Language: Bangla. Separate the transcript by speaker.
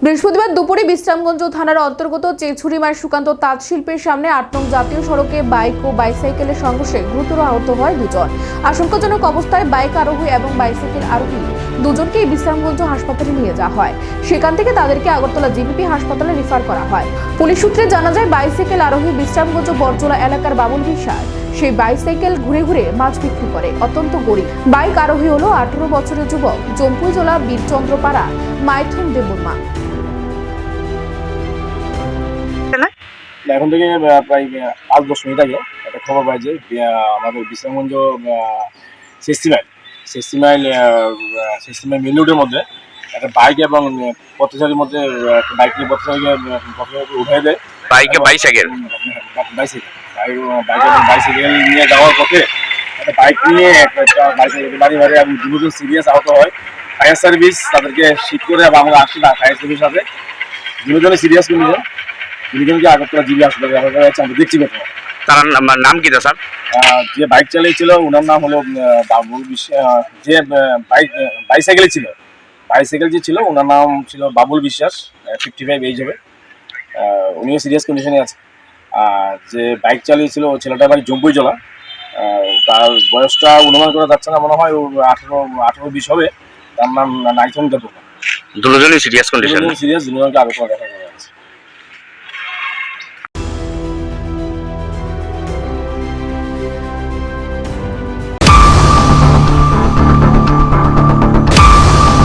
Speaker 1: বৃহস্পতিবার দুপুরে বিশ্রামগঞ্জ থানার অন্তর্গত চেছুরিমার সুকান্ত তাঁত শিল্পের সামনে ৮ নং জাতীয় সড়কে বাইক ও বাইসাইকেলের সংঘর্ষে গুরুতর আহত হয় দুজন। আশঙ্কাজনক অবস্থায় বাইক আরোহী এবং বাইসাইকেল আরোহী দুজনকেই বিশ্রামগঞ্জ হাসপাতালে নিয়ে যাওয়া হয়। সেখান থেকে তাদেরকে আগরতলা জিবিপি হাসপাতালে রেফার করা হয়। পুলিশ সূত্রে জানা যায়, বাইসাইকেল আরোহী বিশ্রামগঞ্জ বরজলা এলাকার বাবুল বিশ্বাস। সেই বাইসাইকেল ঘুরে ঘুরে মাছ বিক্রি করে, অত্যন্ত গরিব। বাইক আরোহী হলো 18 বছরের যুবক জম্পুইজলা বীরচন্দ্রপাড়া মাইথুন দেববর্মা।
Speaker 2: এখন থেকে প্রায় 5-10 মিনিট আগে একটা খবর পাই যে আমাদের বিশ্রামগঞ্জ সিক্সটি মাইল মেন রোডের মধ্যে একটা বাইক এবং পথচারীর মধ্যে বাইক নিয়ে পথচারীকে উঠাই দেয়।
Speaker 3: বাইসাইকেল
Speaker 2: নিয়ে যাওয়ার পথে একটা বাইক নিয়ে বাইসাইকেল বাড়ি এবং দুজন সিরিয়াস আহত হয়। ফায়ার সার্ভিস তাদেরকে শিফট করে আমরা আসছি না, ফায়ার সার্ভিস আছে দুজনে সিরিয়াস কন্ডিশন। দুজনকে আগরতলা জিবি হাসপাতালে আমরা দেখছি।
Speaker 3: তার নাম কি স্যার?
Speaker 2: যে বাইক চালিয়েছিল ওনার নাম হলো বাবুল বিশ্বাস। যে বাইসাইকেল যে ছিল ওনার নাম ছিল বাবুল বিশ্বাস, 55 এজ হবে। উনিও সিরিয়াস কন্ডিশনে আছে। যে বাইক চালিয়েছিল ও ছেলেটা বাড়ি জম্পুইজলা। তার বয়সটা অনুমান করা যাচ্ছে না, মনে হয় ও 18-20 হবে। তার নাম নাইথন দেববর্মা।
Speaker 3: দুজনই সিরিয়াস কন্ডিশন।
Speaker 2: দুজনকে আরো দেখা যাবে।